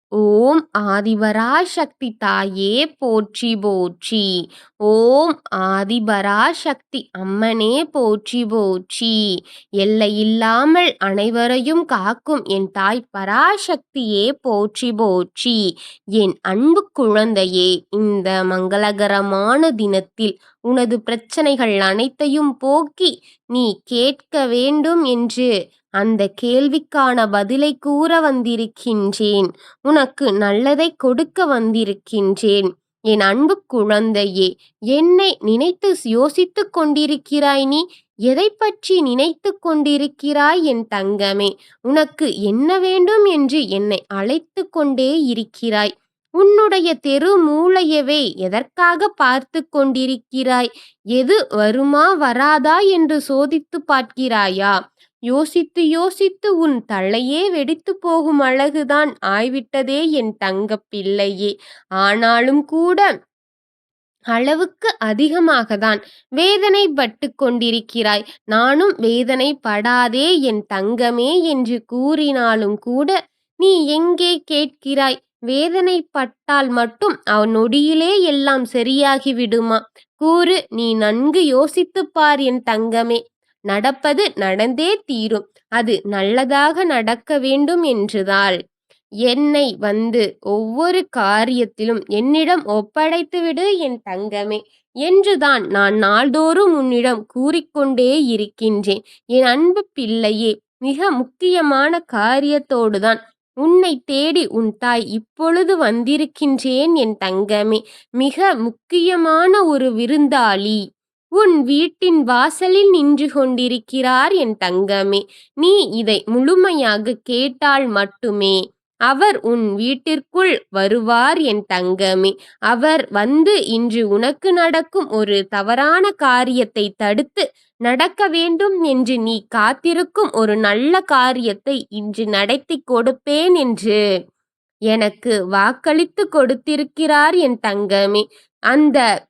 ஓம் ஆதிபராசக்தி தாயே போற்றி போற்றி. ஓம் ஆதிபராசக்தி அம்மனே போற்றி போற்றி. எல்லையில்லாமல் அனைவரையும் காக்கும் என் தாய் பராசக்தியே போற்றி போற்றி. என் அன்பு குழந்தையே, இந்த மங்களகரமான தினத்தில் உனது பிரச்சனைகள் அனைத்தையும் போக்கி நீ கேட்க வேண்டும் என்று அந்த கேள்விக்கான பதிலை கூற வந்திருக்கின்றேன். உனக்கு நல்லதை கொடுக்க வந்திருக்கின்றேன். என் அன்பு குழந்தையே, என்னை நினைத்து யோசித்துக் கொண்டிருக்கிறாய் நீ? எதைப் பற்றி நினைத்துக் கொண்டிருக்கிறாய் என் தங்கமே? உனக்கு என்ன வேண்டும் என்று என்னை அழைத்துக் கொண்டே இருக்கிறாய். உன்னுடைய தெரு மூலையவே எதற்காக பார்த்து கொண்டிருக்கிறாய்? எது வருமா வராதா என்று சோதித்து பார்க்கிறாயா? யோசித்து யோசித்து உன் தலையே வெடித்து போகும் அழகுதான் ஆய்விட்டதே என் தங்கப் பிள்ளையே. ஆனாலும் கூட அளவுக்கு அதிகமாகத்தான் வேதனைப்பட்டு கொண்டிருக்கிறாய். நானும் வேதனைப்படாதே என் தங்கமே என்று கூறினாலும் கூட நீ எங்கே கேட்கிறாய்? வேதனைப்பட்டால் மட்டும் நொடியிலே எல்லாம் சரியாகி விடுமா? கூறு, நீ நன்கு யோசித்துப் பார் என் தங்கமே. நடப்பது நடந்தே தீரும். அது நல்லதாக நடக்க வேண்டும் என்றுதான் என்னை ஒவ்வொரு காரியத்திலும் என்னிடம் ஒப்படைத்துவிடு என் தங்கமே என்றுதான் நான் நாள்தோறும் உன்னிடம் கூறிக்கொண்டே இருக்கின்றேன். என் அன்பு பிள்ளையே, மிக முக்கியமான காரியத்தோடுதான் உன்னை தேடி உன் தாய் இப்பொழுது வந்திருக்கின்றேன் என் தங்கமே. மிக முக்கியமான ஒரு விருந்தாளி உன் வீட்டின் வாசலில் நின்று கொண்டிருக்கிறார் என் தங்கமே. நீ இதை முழுமையாக கேட்டால் மட்டுமே அவர் உன் வீட்டிற்குள் வருவார் என் தங்கமே. அவர் இன்று உனக்கு நடக்கும் ஒரு தவறான காரியத்தை தடுத்து நடக்க வேண்டும் என்று நீ காத்திருக்கும் ஒரு நல்ல காரியத்தை இன்று நடத்தி கொடுப்பேன் என்று எனக்கு வாக்களித்து கொடுத்திருக்கிறார் என் தங்கமே. அந்த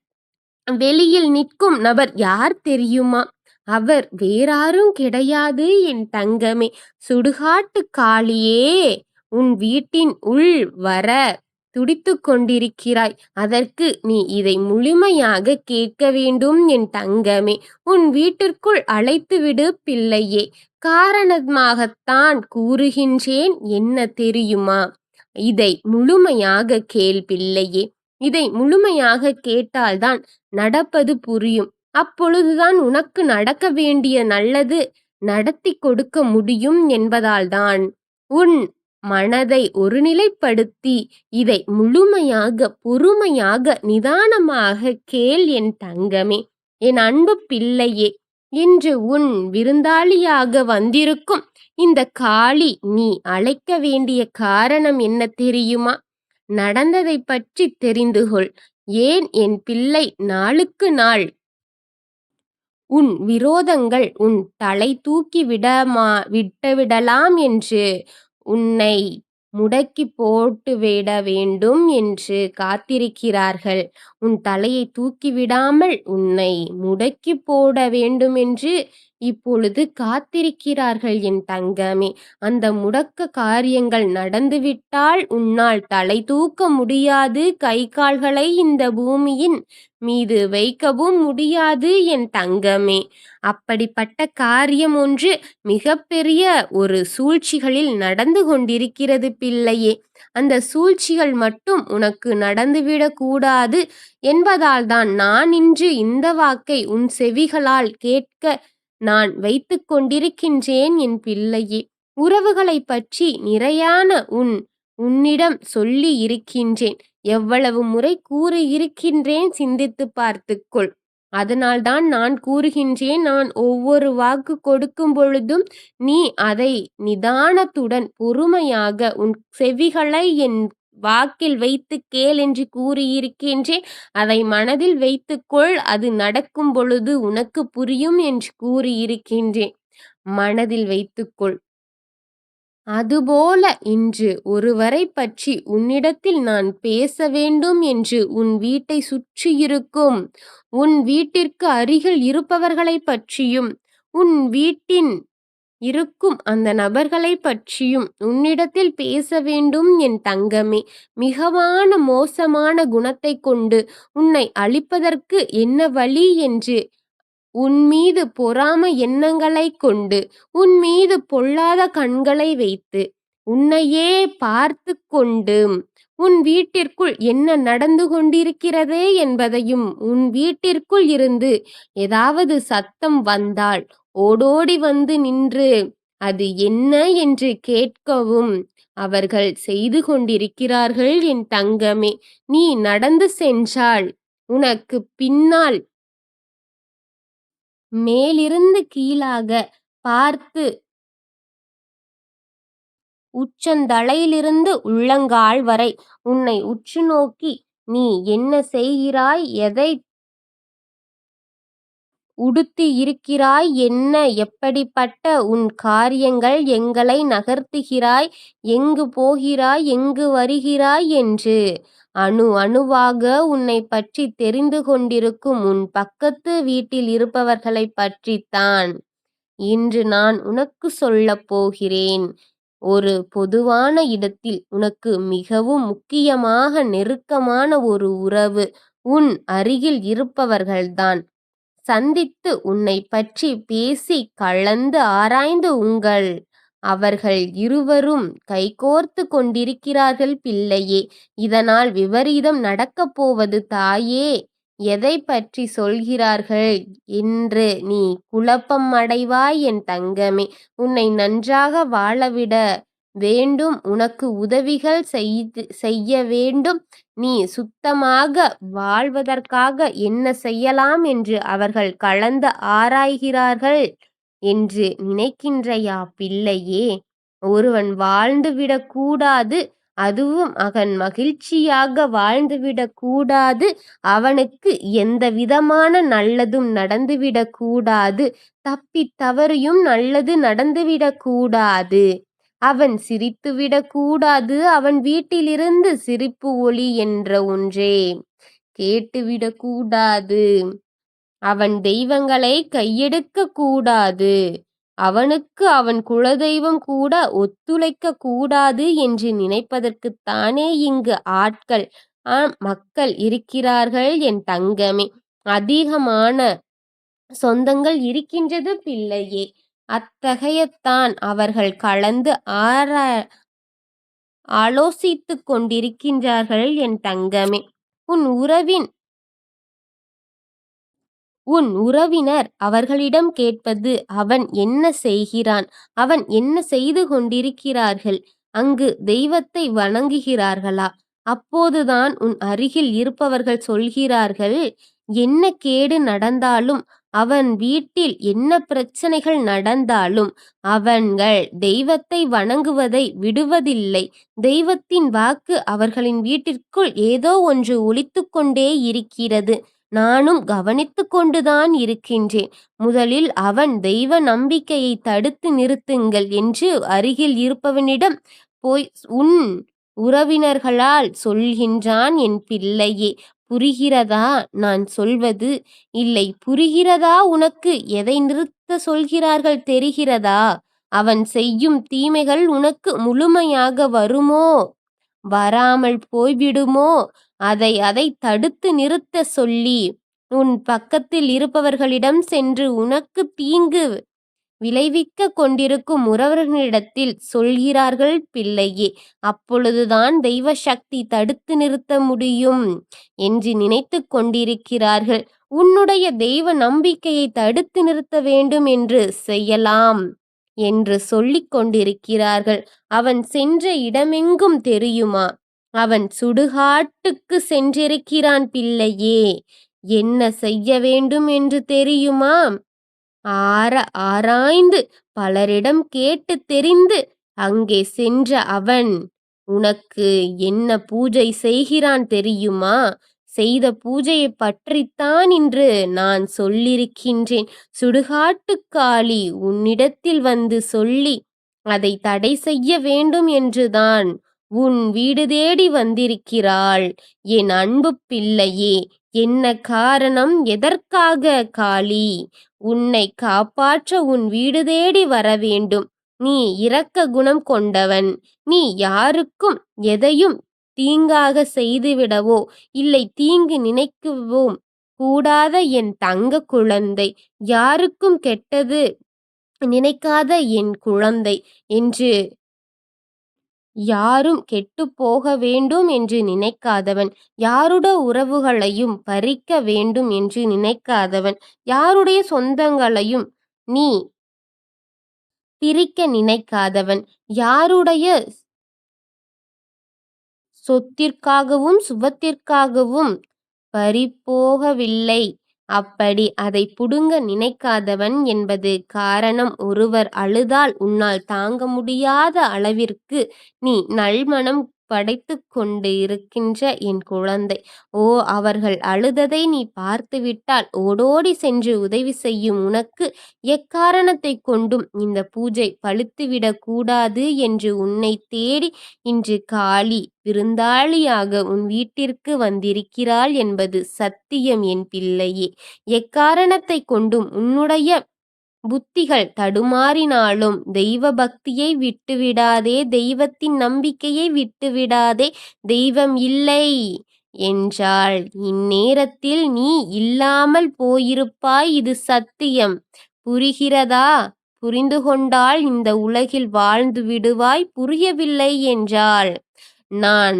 வெளியில் நிற்கும் நபர் யார் தெரியுமா? அவர் வேறாரும் கிடையாது என் தங்கமே. சுடுகாட்டு காளியே, உன் வீட்டின் உள் வர துடித்துக் கொண்டிருக்கிறாய். அதற்கு நீ இதை முழுமையாக கேட்க வேண்டும் என் தங்கமே. உன் வீட்டிற்குள் அழைத்துவிடு பிள்ளையே. காரணமாகத்தான் கூறுகின்றேன், என்ன தெரியுமா? இதை முழுமையாக கேள் பிள்ளையே. இதை முழுமையாக கேட்டால்தான் நடப்பது புரியும். அப்பொழுதுதான் உனக்கு நடக்க வேண்டிய நல்லது நடத்தி கொடுக்க முடியும் என்பதால்தான் உன் மனதை ஒருநிலைப்படுத்தி இதை முழுமையாக பொறுமையாக நிதானமாக கேள் என் தங்கமே. என் அன்பு பிள்ளையே, இன்று உன் விருந்தாளியாக வந்திருக்கும் இந்த காளி நீ அழைக்க வேண்டிய காரணம் என்ன தெரியுமா? நடந்ததை பற்றி தெரிந்து கொள். ஏன் என் பிள்ளை நாளுக்கு நாள் உன் விரோதங்கள் உன் தலை தூக்கி விட்டுவிடலாம் என்று உன்னை முடக்கி போட்டுவிட வேண்டும் என்று காத்திருக்கிறார்கள். உன் தலையை தூக்கிவிடாமல் உன்னை முடக்கி போட வேண்டும் என்று இப்பொழுது காத்திருக்கிறார்கள் என் தங்கமே. அந்த முடக்க காரியங்கள் நடந்துவிட்டால் உன்னால் தலை தூக்க முடியாது. கை கால்களை இந்த பூமியின் மீது வைக்கவும் முடியாது என் தங்கமே. அப்படிப்பட்ட காரியம் ஒன்று மிகப்பெரிய ஒரு சூழ்ச்சிகளில் நடந்து கொண்டிருக்கிறது பிள்ளையே. அந்த சூழ்ச்சிகள் மட்டும் உனக்கு நடந்துவிடக் கூடாது என்பதால்தான் நான் இன்று இந்த வாக்கை உன் செவிகளால் கேட்க நான் வைத்துக் கொண்டிருக்கின்றேன் என் பிள்ளையே. உறவுகளைப் பற்றி நிறையான உன்னிடம் சொல்லி இருக்கின்றேன். எவ்வளவு முறை கூறியிருக்கின்றேன் சிந்தித்து பார்த்துக்கொள். அதனால்தான் நான் கூறுகின்றேன். நான் ஒவ்வொரு வாக்கு கொடுக்கும் பொழுதும் நீ அதை நிதானத்துடன் பொறுமையாக உன் செவிகளை என் வாக்கில் வைத்து கேள் என்று கூறியிருக்கின்றேன். அதை மனதில் வைத்துக்கொள். அது நடக்கும் பொழுது உனக்கு புரியும் என்று கூறியிருக்கின்றேன். மனதில் வைத்துக்கொள். அதுபோல இன்று ஒருவரை பற்றி உன்னிடத்தில் நான் பேச வேண்டும் என்று உன் வீட்டை சுற்றியிருக்கும் உன் வீட்டிற்கு அருகில் இருப்பவர்களை பற்றியும் உன் வீட்டின் இருக்கும் அந்த நபர்களைப் பற்றியும் உன்னிடத்தில் பேச வேண்டும் என் தங்கமே. மிகவான மோசமான குணத்தைக் கொண்டு உன்னை அழிப்பதற்கு என்ன வழி என்று உன்மீது பொறாமை எண்ணங்களைக் கொண்டு, உன்மீது பொல்லாத கண்களை வைத்து, உன்னையே பார்த்துக் கொண்டு, உன் வீட்டிற்குள் என்ன நடந்து கொண்டிருக்கிறது என்பதையும், உன் வீட்டிற்குள் இருந்து ஏதாவது சத்தம் வந்தால் ஓடோடி வந்து நின்று, அது என்ன என்று கேட்கவும் அவர்கள் செய்து கொண்டிருக்கிறார்கள் என் தங்கமே. நீ நடந்து சென்றால் உனக்குப் பின்னால் மேலிருந்து கீழாக பார்த்து உச்சந்தலையிலிருந்து உள்ளங்கால் வரை உன்னை உற்று நோக்கி, நீ என்ன செய்கிறாய், எதை உடுத்தி இருக்கிறாய், என்ன எப்படிப்பட்ட உன் காரியங்கள், எங்களை நகர்த்துகிறாய், எங்கு போகிறாய், எங்கு வருகிறாய் என்று அணு அணுவாக உன்னைப் பற்றி தெரிந்து கொண்டிருக்கும் உன் பக்கத்து வீட்டில் இருப்பவர்களைப் பற்றித்தான் இன்று நான் உனக்கு சொல்லப் போகிறேன். ஒரு பொதுவான இடத்தில் உனக்கு மிகவும் முக்கியமாக நெருக்கமான ஒரு உறவு உன் அருகில் இருப்பவர்கள்தான் சந்தித்து உன்னைப் பற்றி பேசி கலந்து ஆராய்ந்து அவர்கள் இருவரும் கைகோர்த்து கொண்டிருக்கிறார்கள் பிள்ளையே. இதனால் விபரீதம் நடக்கப் போவது தாயே. எதைப் பற்றி சொல்கிறார்கள் என்று நீ குழப்பம் அடைவாய் என் தங்கமே. உன்னை நன்றாக வாழவிட வேண்டும், உனக்கு உதவிகள் செய்ய வேண்டும். நீ சுத்தமாக வாழ்வதற்காக என்ன செய்யலாம் என்று அவர்கள் கலந்து ஆராய்கிறார்கள் என்று நினைக்கின்றையா பிள்ளையே? ஒருவன் வாழ்ந்துவிடக் கூடாது, அதுவும் அவன் மகிழ்ச்சியாக வாழ்ந்துவிடக் கூடாது, அவனுக்கு எந்த விதமான நல்லதும் நடந்துவிடக் கூடாது, தப்பித் தவறியும் நல்லது நடந்துவிடக் கூடாது, அவன் சிரித்துவிடக் கூடாது, அவன் வீட்டிலிருந்து சிரிப்பு ஒலி என்ற ஒன்றே கேட்டுவிடக் கூடாது, அவன் தெய்வங்களை கையெடுக்கக் கூடாது, அவனுக்கு அவன் குலதெய்வம் கூட ஒத்துழைக்கக் கூடாது என்று நினைப்பதற்குத்தானே இங்கு ஆட்கள் மக்கள் இருக்கிறார்கள் என் தங்கமே. அதிகமான சொந்தங்கள் இருக்கின்றது பிள்ளையே. அத்தகையத்தான் அவர்கள் கலந்து ஆலோசித்துக் கொண்டிருக்கின்றார்கள் என் தங்கமே. உன் உறவினர் அவர்களிடம் கேட்பது, அவன் என்ன செய்கிறான், அவன் என்ன செய்து கொண்டிருக்கிறார்கள், அங்கு தெய்வத்தை வணங்குகிறார்களா? அப்போதுதான் உன் அருகில் இருப்பவர்கள் சொல்கிறார்கள், என்ன கேடு நடந்தாலும், அவன் வீட்டில் என்ன பிரச்சனைகள் நடந்தாலும் அவர்கள் தெய்வத்தை வணங்குவதை விடுவதில்லை. தெய்வத்தின் வாக்கு அவர்களின் வீட்டிற்குள் ஏதோ ஒன்று ஒலித்துக் கொண்டே இருக்கிறது. நானும் கவனித்துக் கொண்டுதான் இருக்கின்றேன். முதலில் அவன் தெய்வ நம்பிக்கையை தடுத்து நிறுத்துங்கள் என்று அருகில் இருப்பவனிடம் போய் உன் உறவினர்களால் சொல்கின்றான் என் பிள்ளையே. புரிகிறதா நான் சொல்வது? இல்லை, புரிகிறதா உனக்கு? எதை நிறுத்த சொல்கிறார்கள் தெரிகிறதா? அவன் செய்யும் தீமைகள் உனக்கு முழுமையாக வருமோ, வராமல் போய்விடுமோ, அதை தடுத்து நிறுத்த சொல்லி உன் பக்கத்தில் இருப்பவர்களிடம் சென்று உனக்கு தீங்கு விளைவிக்க கொண்டிருக்கும் உறவர்களிடத்தில் சொல்கிறார்கள் பிள்ளையே. அப்பொழுதுதான் தெய்வ சக்தி தடுத்து நிறுத்த முடியும் என்று நினைத்து கொண்டிருக்கிறார்கள். உன்னுடைய தெய்வ நம்பிக்கையை தடுத்து நிறுத்த வேண்டும் என்று செய்யலாம் என்று சொல்லிக் கொண்டிருக்கிறார்கள். அவன் சென்ற இடமெங்கும் தெரியுமா? அவன் சுடுகாட்டுக்கு சென்றிருக்கிறான் பிள்ளையே. என்ன செய்ய வேண்டும் என்று தெரியுமா? ஆராய்ந்து பலரிடம் கேட்டு தெரிந்து அங்கே சென்ற அவன் உனக்கு என்ன பூஜை செய்கிறான் தெரியுமா? செய்த பூஜையை பற்றித்தான் இன்று நான் சொல்லியிருக்கின்றேன். சுடுகாட்டுக்காளி உன்னிடத்தில் வந்து சொல்லி அதை தடை செய்ய வேண்டும் என்றுதான் உன் வீடு தேடி வந்திருக்கிறாள். என் அன்பு பிள்ளையே, என்ன காரணம்? எதற்காக காளி உன்னை காப்பாற்ற உன் வீடு தேடி வரவேண்டும்? நீ இரக்க குணம் கொண்டவன். நீ யாருக்கும் எதையும் தீங்காக செய்துவிடவோ இல்லை தீங்கு நினைக்கவும் கூடாத என் தங்க குழந்தை. யாருக்கும் கெட்டது நினைக்காத என் குழந்தை என்று யாரும் கெட்டுப்போக வேண்டும் என்று நினைக்காதவன். யாருடைய உறவுகளையும் பறிக்க வேண்டும் என்று நினைக்காதவன். யாருடைய சொந்தங்களையும் நீ பிரிக்க நினைக்காதவன். யாருடைய சொத்திற்காகவும் சுபத்திற்காகவும் பறிபோகவில்லை. அப்படி அதை புடுங்க நினைக்காதவன் என்பது காரணம். ஒருவர் அழுதால் உன்னால் தாங்க முடியாத அளவிற்கு நீ நல்மனம் படைத்துக் கொண்டு இருக்கின்ற என் குழந்தை. ஓ, அவர்கள் அழுததை நீ பார்த்துவிட்டால் ஓடோடி சென்று உதவி செய்யும் உனக்கு எக்காரணத்தைக் கொண்டும் இந்த பூஜை பழுத்துவிடக் கூடாது என்று உன்னை தேடி இன்று காளி விருந்தாளியாக உன் வீட்டிற்கு வந்திருக்கிறாள் என்பது சத்தியம் என் பிள்ளையே. எக்காரணத்தைக் கொண்டும் உன்னுடைய புத்திகள் தடுமாறினாலும் தெய்வ பக்தியை விட்டுவிடாதே. தெய்வத்தின் நம்பிக்கையை விட்டுவிடாதே. தெய்வம் இல்லை என்றால் இந்நேரத்தில் நீ இல்லாமல் போயிருப்பாய். இது சத்தியம். புரிகிறதா? புரிந்து கொண்டால் இந்த உலகில் வாழ்ந்து விடுவாய். புரியவில்லை என்றால் நான்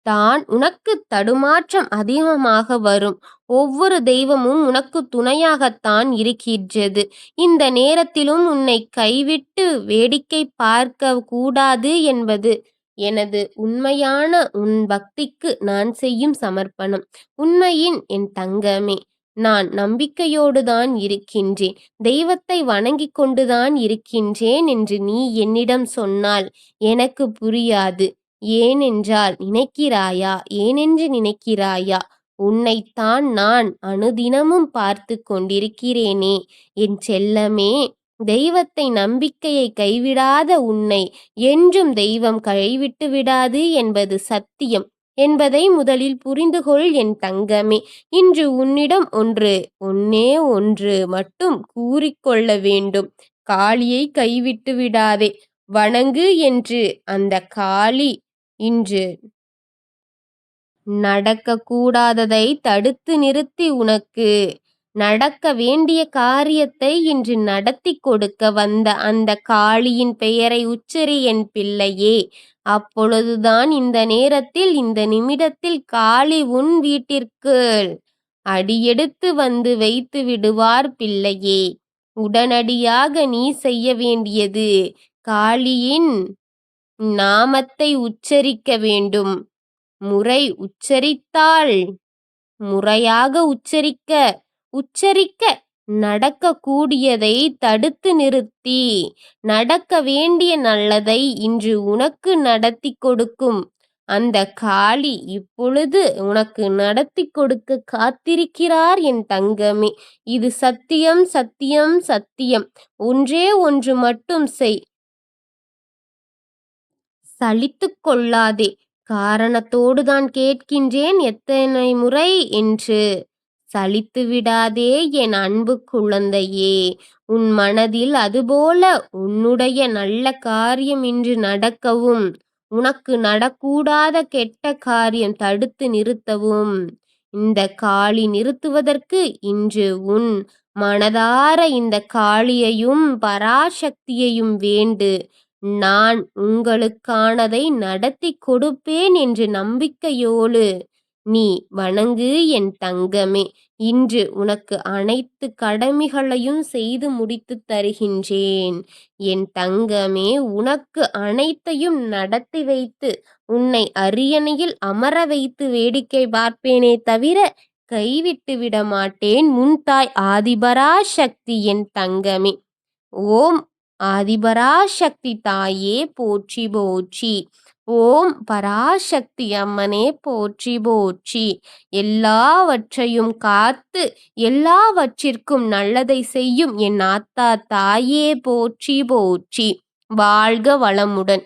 தான் உனக்கு தடுமாற்றம் அதிகமாக வரும். ஒவ்வொரு தெய்வமும் உனக்கு துணையாகத்தான் இருக்கின்றது. இந்த நேரத்திலும் உன்னை கைவிட்டு வேடிக்கை பார்க்க கூடாது என்பது எனது உண்மையான உன் பக்திக்கு நான் செய்யும் சமர்ப்பணம். உண்மையின் என் தங்கமே, நான் நம்பிக்கையோடுதான் இருக்கின்றேன். தெய்வத்தை வணங்கிக் கொண்டுதான் இருக்கின்றேன் என்று நீ என்னிடம் சொன்னால் எனக்கு புரியாது. ஏனென்றால் ஏனென்று நினைக்கிறாயா? உன்னைத்தான் நான் அனுதினமும் பார்த்து கொண்டிருக்கிறேனே என் செல்லமே. தெய்வத்தை நம்பிக்கையை கைவிடாத உன்னை என்றும் தெய்வம் கைவிட்டு விடாது என்பது சத்தியம் என்பதை முதலில் புரிந்துகொள் என் தங்கமே. இன்று உன்னிடம் ஒன்னே ஒன்று மட்டும் கூறிக்கொள்ள வேண்டும். காளியை கைவிட்டு விடாதே. வணங்கு என்று அந்த காளி இன்று நடக்கக்கூடாததை தடுத்து நிறுத்தி உனக்கு நடக்க வேண்டிய காரியத்தை இன்று நடத்தி கொடுக்க வந்த அந்த காளியின் பெயரை உச்சரி என் பிள்ளையே. அப்பொழுதுதான் இந்த நேரத்தில் இந்த நிமிடத்தில் காளி உன் வீட்டிற்கு அடியெடுத்து வந்து வைத்து விடுவார் பிள்ளையே. உடனடியாக நீ செய்ய வேண்டியது காளியின் நாமத்தை உச்சரிக்க வேண்டும். முறை உச்சரித்தால் முறையாக உச்சரிக்க நடக்கக்கூடியதை தடுத்து நிறுத்தி நடக்க வேண்டிய நல்லதை இன்று உனக்கு நடத்தி கொடுக்கும் அந்த காளி இப்பொழுது உனக்கு நடத்தி கொடுக்க காத்திருக்கிறார் என் தங்கமே. இது சத்தியம், சத்தியம், சத்தியம். ஒன்றே ஒன்று மட்டும் செய். சலித்துக் கொள்ளாதே. காரணத்தோடு தான் கேட்கின்றேன் எத்தனை முறை என்று. சலித்து விடாதே என் அன்பு குழந்தையே. உன் மனதில் அதுபோல உன்னுடைய நல்ல காரியம் இன்று நடக்கவும் உனக்கு நடக்கூடாத கெட்ட காரியம் தடுத்து நிறுத்தவும் இந்த காளி நிறுத்துவதற்கு இன்று உன் மனதார இந்த காளியையும் பராசக்தியையும் வேண்டு. நான் உங்களுக்கானதை நடத்தி கொடுப்பேன் என்று நம்பிக்கையோடு நீ வணங்கு என் தங்கமே. இன்று உனக்கு அனைத்து கடமைகளையும் செய்து முடித்து தருகின்றேன் என் தங்கமே. உனக்கு அனைத்தையும் நடத்தி வைத்து உன்னை அரியணையில் அமர வைத்து வேடிக்கை பார்ப்பேனே தவிர கைவிட்டு விட மாட்டேன். முன் தாய் ஆதிபராசக்தி என் தங்கமே. ஓம் ஆதிபராசக்தி தாயே போற்றி போற்றி. ஓம் பராசக்தி அம்மனே போற்றி போற்றி. எல்லாவற்றையும் காத்து எல்லாவற்றிற்கும் நல்லதை செய்யும் என் ஆத்தா தாயே போற்றி போற்றி. வாழ்க வளமுடன்.